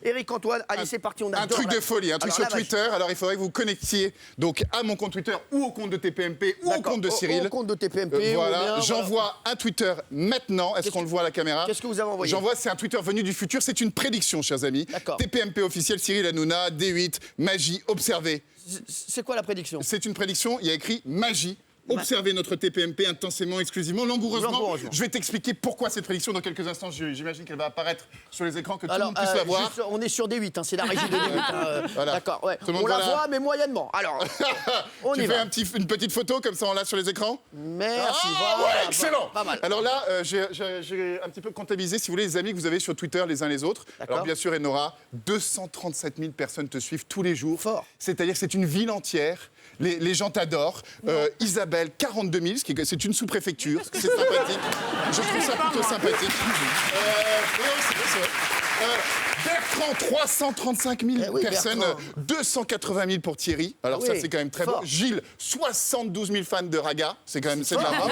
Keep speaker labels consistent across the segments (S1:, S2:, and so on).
S1: Eric Antoine, allez, c'est parti, on a
S2: Un truc de folie, un truc sur Twitter. Alors, il faudrait que vous connectiez donc à mon compte Twitter ou au compte de TPMP ou au compte de Cyril.
S1: Au compte de TPMP.
S2: Voilà, j'envoie un Twitter maintenant. Est-ce qu'on le voit à la caméra?
S1: Qu'est-ce que vous avez envoyé?
S2: J'envoie, c'est un Twitter venu du futur. C'est une prédiction, chers amis. TPMP officiel, Cyril Hanouna, D8, magie, observez.
S1: C'est quoi la prédiction?
S2: C'est une prédiction, il y a écrit magie. Observez notre TPMP intensément, exclusivement, langoureusement. Je vais t'expliquer pourquoi cette prédiction dans quelques instants. J'imagine qu'elle va apparaître sur les écrans, que tout le monde puisse la voir.
S1: On est sur D8, hein, c'est la régie de D8.
S2: Voilà.
S1: D'accord, ouais. On la voit, mais moyennement. Alors, on y va.
S2: Tu fais une petite photo, comme ça on l'a sur les écrans?
S1: Merci.
S2: Voilà, ouais, excellent.
S1: Pas mal.
S2: Alors là, j'ai un petit peu comptabilisé, si vous voulez, les amis que vous avez sur Twitter les uns les autres. Alors bien sûr, Enora, 237 000 personnes te suivent tous les jours.
S1: Fort.
S2: C'est-à-dire que c'est une ville entière. Les gens t'adorent. Isabelle, 42 000, c'est une sous-préfecture. C'est sympathique. Je trouve ça plutôt sympathique. Bertrand, 335 000 personnes.
S1: Bertrand.
S2: 280 000 pour Thierry. Alors ça, c'est quand même très beau. Gilles, 72 000 fans de Raga. C'est quand même de la bravo.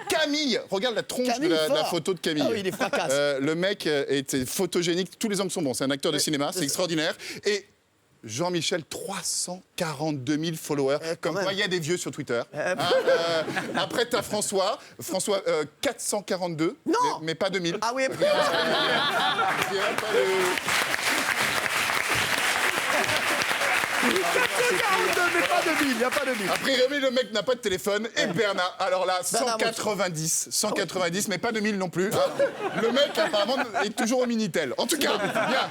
S2: Camille, regarde la tronche de la photo de Camille.
S1: Ah oui, il est fracasse.
S2: Le mec est photogénique. Tous les hommes sont bons. C'est un acteur de cinéma. C'est extraordinaire. Et Jean-Michel, 342 000 followers. Comme quoi, il y a des vieux sur Twitter. Après, t'as François, 442,
S1: non,
S2: mais pas 2000.
S1: Ah oui, après... mais pas de 1000, il n'y a pas de 1000.
S2: Après, Rémi, le mec n'a pas de téléphone. Et Bernard, alors là, 190, mais pas de 1000 non plus. Le mec, apparemment, est toujours au Minitel. En tout cas, bien.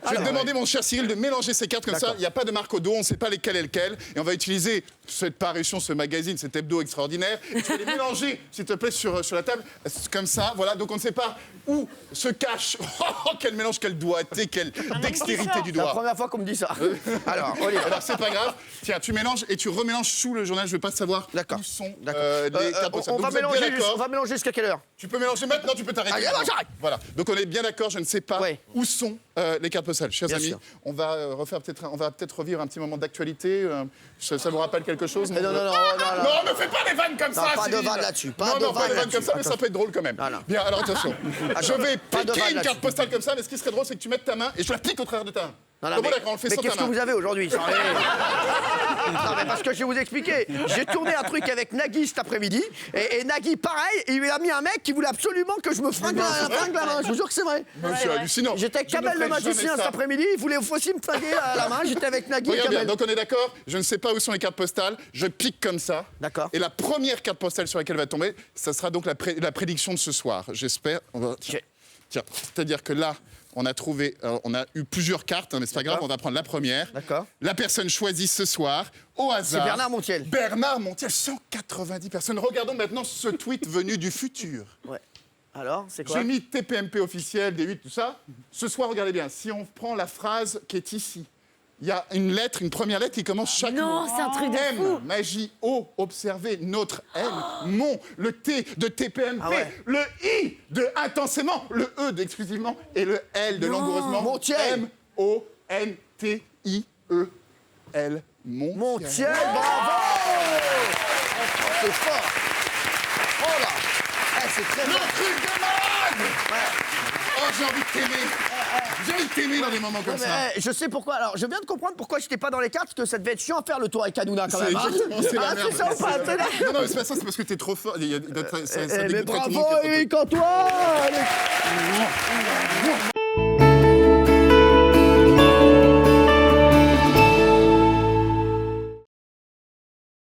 S2: Je vais te demander, mon cher Cyril, de mélanger ces cartes comme ça. Il n'y a pas de marque au dos, on ne sait pas lesquelles est lequel. Et on va utiliser cette parution, ce magazine, cet hebdo extraordinaire. Et tu vas les mélanger, s'il te plaît, sur la table. Comme ça, voilà. Donc on ne sait pas où se cache. Oh, quel mélange, quelle doigté, quelle dextérité du doigt.
S1: C'est la première fois qu'on me dit ça. Alors
S2: c'est pas grave. Tiens, tu mélanges et tu remélanges sous le journal. Je veux pas savoir où sont les cartes postales.
S1: On va mélanger jusqu'à quelle heure?
S2: Tu peux mélanger maintenant, tu peux t'arrêter.
S1: J'arrête.
S2: Voilà. Donc on est bien d'accord, je ne sais pas où sont les cartes postales. Chers amis, on va peut-être revivre un petit moment d'actualité. Ça vous rappelle quelque chose?
S1: Non,
S2: ne fais pas des vannes comme ça.
S1: Pas de vannes là-dessus.
S2: Pas de vannes comme ça, mais ça peut être drôle quand même. Bien, alors attention. Je vais piquer une carte postale comme ça, mais ce qui serait drôle, c'est que tu mettes ta main et je la pique au travers de ta main.
S1: Mais qu'est-ce que vous avez aujourd'hui? Non, mais parce que je vais vous expliquer. J'ai tourné un truc avec Nagui cet après-midi. Et Nagui, pareil, il lui a mis un mec qui voulait absolument que je me fringue la main. Je vous jure que c'est vrai.
S2: C'est hallucinant.
S1: J'étais avec Kamel le magicien cet après-midi. Il voulait aussi me fringuer la main. J'étais avec Nagui.
S2: Regarde bien, donc on est d'accord. Je ne sais pas où sont les cartes postales. Je pique comme ça.
S1: D'accord.
S2: Et la première carte postale sur laquelle elle va tomber, ça sera donc la prédiction de ce soir. J'espère. Tiens, c'est-à-dire que là, on a eu plusieurs cartes, mais c'est pas grave, on va prendre la première.
S1: D'accord.
S2: La personne choisie ce soir, au hasard.
S1: C'est Bernard Montiel.
S2: Bernard Montiel, 190 personnes. Regardons maintenant ce tweet venu du futur.
S1: Ouais. Alors, c'est quoi?
S2: J'ai mis TPMP officiel, D8, tout ça. Ce soir, regardez bien, si on prend la phrase qui est ici, il y a une première lettre qui commence chaque mot.
S3: Non, c'est un truc de fou.
S2: M, magie, O, observer, notre, L, mon, le T de TPMP, le I de intensément, le E d'exclusivement et le L de langoureusement.
S1: Montiel.
S2: M-O-N-T-I-E-L.
S1: Montiel, bravo. C'est fort. Oh là. C'est très
S2: Le truc de malade. Oh, j'ai envie de t'aimer. J'ai envie de t'aimer dans des moments comme ça.
S1: Je sais pourquoi. Alors, je viens de comprendre pourquoi j'étais pas dans les cartes, parce que ça devait être chiant à faire le tour avec Hanouna quand même.
S2: C'est la merde.
S1: C'est ça ou pas?
S2: Non, mais c'est pas ça, c'est parce que t'es trop fort.
S1: Mais bravo, Eric Antoine.